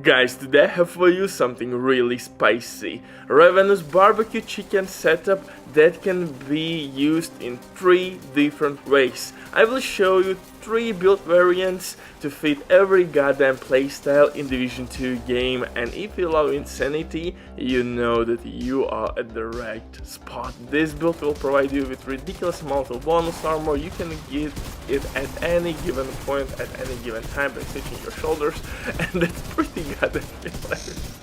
Guys, today I have for you something really spicy. Ravenous barbecue chicken setup that can be used in 3 different ways. I will show you 3 build variants to fit every goddamn playstyle in Division 2 game, and if you love insanity, you know that you are at the right spot. This build will provide you with ridiculous amount of bonus armor. You can get it at any given point, at any given time by switching your shoulders, and that's pretty goddamn hilarious.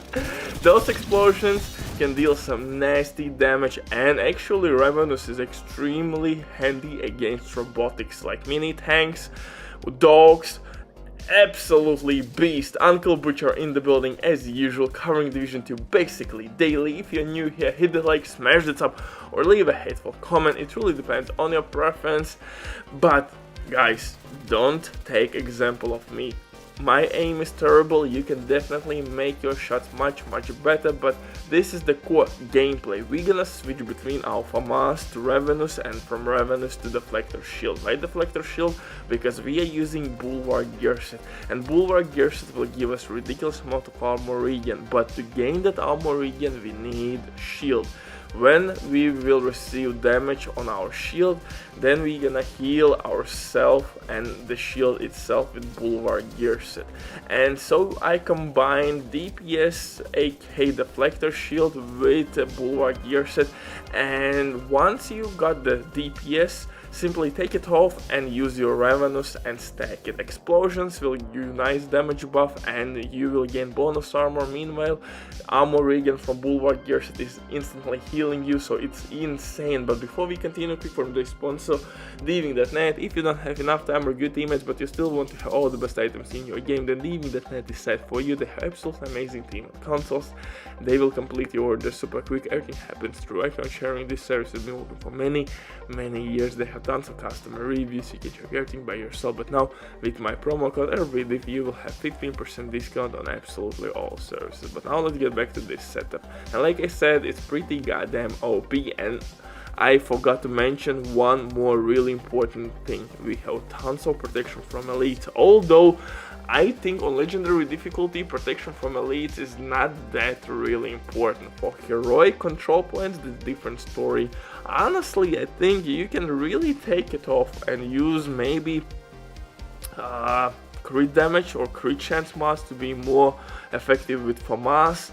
Those explosions can deal some nasty damage, and actually Ravenous is extremely handy against robotics like mini tanks, dogs. Absolutely beast. Uncle Butcher in the building as usual, covering Division 2 basically daily. If you're new here, hit the like, smash the top, or leave a hateful comment. It really depends on your preference, but guys, don't take example of me. My aim is terrible. You can definitely make your shots much better, but this is the core gameplay. We're gonna switch between our FAMAS to Ravenous and from Ravenous to Deflector shield. Why Deflector shield? Because we are using Bulwark gear set, and Bulwark gear set will give us ridiculous amount of armor regen, but to gain that armor regen we need shield. When we will receive damage on our shield, then we're gonna heal ourselves and the shield itself with Bulwark gear set. And so I combined DPS aka Deflector shield with Bulwark gear set, and once you got the DPS, simply take it off and use your Ravenous and stack it. Explosions will give you nice damage buff and you will gain bonus armor. Meanwhile, armor regen from Bulwark gear set is instantly healing you, so it's insane. But before we continue, quick from the sponsor, Diving.net. If you don't have enough time or good teammates but you still want to have all the best items in your game, then Diving.net is set for you. They have absolutely amazing team of consoles. They will complete your order super quick. Everything happens through account sharing. This service has been working for many years. They have tons of customer reviews. You can check everything by yourself, but now with my promo code RVDIV you will have 15% discount on absolutely all services. But now let's get back to this setup, and like I said, it's pretty goddamn OP. And I forgot to mention one more really important thing. We have tons of protection from elites, although I think on legendary difficulty protection from elites is not that really important. For heroic control points, the different story. Honestly, I think you can really take it off and use maybe crit damage or crit chance mods to be more effective with FAMAS.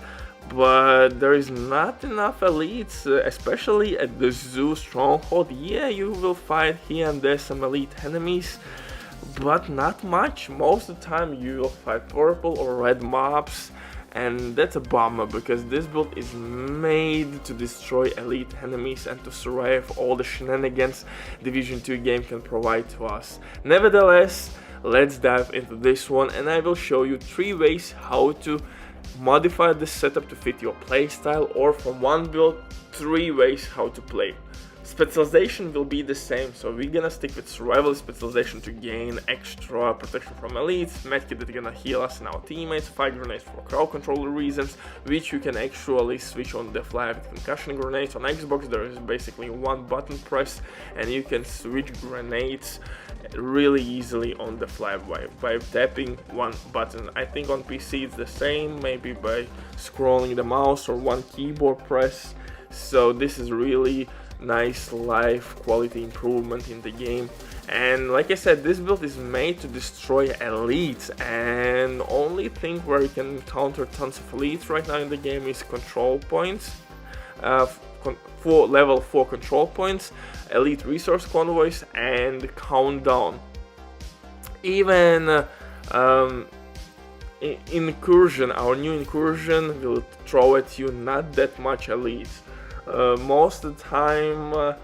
But there is not enough elites, especially at the zoo stronghold. Yeah, you will fight here and there some elite enemies, but not much. Most of the time you will fight purple or red mobs, and that's a bummer because this build is made to destroy elite enemies and to survive all the shenanigans Division 2 game can provide to us. Nevertheless, let's dive into this one, and I will show you 3 ways how to modify this setup to fit your playstyle, or from one build 3 ways how to play. Specialization will be the same, so we're gonna stick with survival specialization to gain extra protection from elites, medkit that gonna heal us and our teammates, fire grenades for crowd control reasons, which you can actually switch on the fly with concussion grenades. On Xbox there is basically one button press and you can switch grenades really easily on the fly by tapping one button. I think on PC it's the same, maybe by scrolling the mouse or one keyboard press. So this is really nice life quality improvement in the game. And like I said, this build is made to destroy elites, and only thing where you can encounter tons of elites right now in the game is control points, for level 4 control points, elite resource convoys, and countdown. Even incursion, our new incursion will throw at you not that much elites. Most of the time,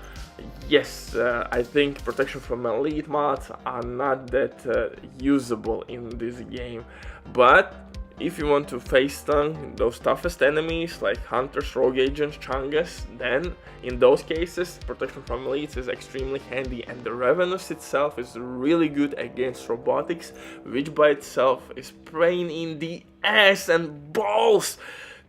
yes, I think protection from elite mods are not that usable in this game, but if you want to face stun those toughest enemies like hunters, rogue agents, chungas, then in those cases protection from elites is extremely handy. And the Ravenous itself is really good against robotics, which by itself is pain in the ass and balls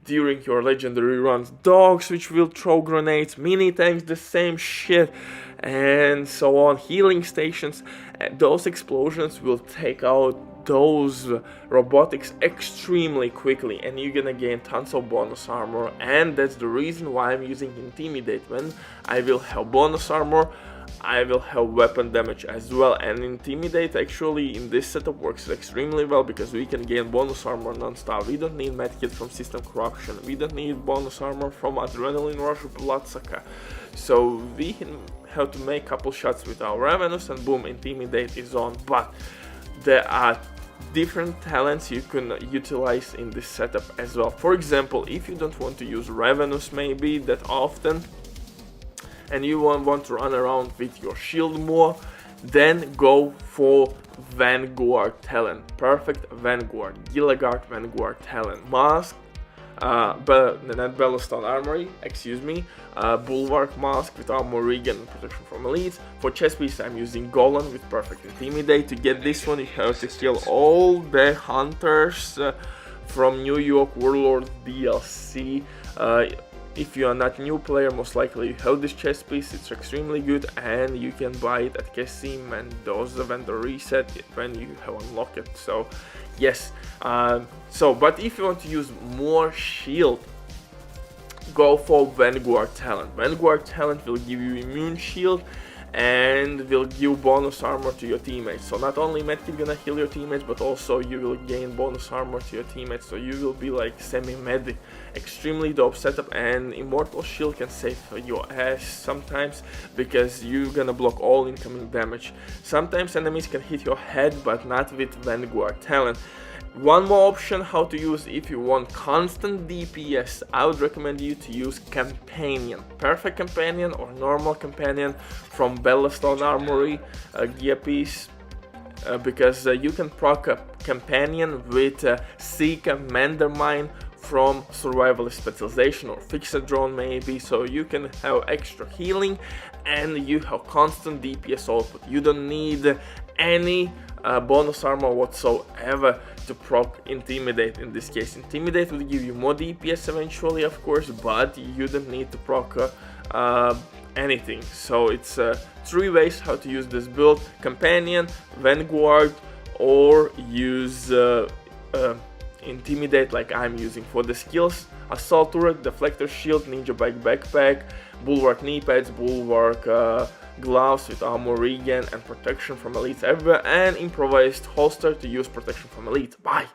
during your legendary runs. Dogs which will throw grenades, mini tanks the same shit, and so on. Healing stations, those explosions will take out those robotics extremely quickly, and you're gonna gain tons of bonus armor. And that's the reason why I'm using Intimidate. When I will have bonus armor, I will have weapon damage as well, and Intimidate actually in this setup works extremely well because we can gain bonus armor non-stop. We don't need medkit from System Corruption, we don't need bonus armor from Adrenaline Rush or Bloodsucker, so we have to make couple shots with our Ravenous and boom, Intimidate is on. But there are different talents you can utilize in this setup as well. For example, if you don't want to use Ravenous maybe that often, and you want to run around with your shield more, then go for Vanguard talent. Perfect Vanguard, Gilligard Vanguard talent. Mask, but not Bellstone Armory, excuse me, Bulwark Mask with armor, regen, and protection from elites. For chest piece, I'm using Golan with perfect Intimidate. To get this one, you have to kill all the hunters from New York Warlord DLC. If you are not a new player, most likely you have this chest piece. It's extremely good, and you can buy it at Cassim and those vendor reset when you have unlocked it. So yes, but if you want to use more shield, go for Vanguard talent. Vanguard talent will give you immune shield and will give bonus armor to your teammates. So not only medkit gonna heal your teammates, but also you will gain bonus armor to your teammates, so you will be like semi-medic. Extremely dope setup, and Immortal Shield can save your ass sometimes because you're gonna block all incoming damage. Sometimes enemies can hit your head, but not with Vanguard talent. One more option how to use if you want constant DPS, I would recommend you to use Companion. Perfect Companion or normal Companion from Bellstone Armory gear piece, because you can proc a Companion with Seeker Mandermine from Survivalist Specialization or Fixer Drone maybe, so you can have extra healing and you have constant DPS output. You don't need any bonus armor whatsoever to proc Intimidate. In this case, Intimidate will give you more DPS eventually, of course, but you don't need to proc anything. So it's 3 ways how to use this build: Companion, Vanguard, or use Intimidate like I'm using. For the skills: Assault Turret, Deflector Shield, Ninja Bike Backpack, Bulwark Knee Pads, Bulwark gloves with armor, regen, and protection from elites everywhere, and improvised holster to use protection from elite. Bye!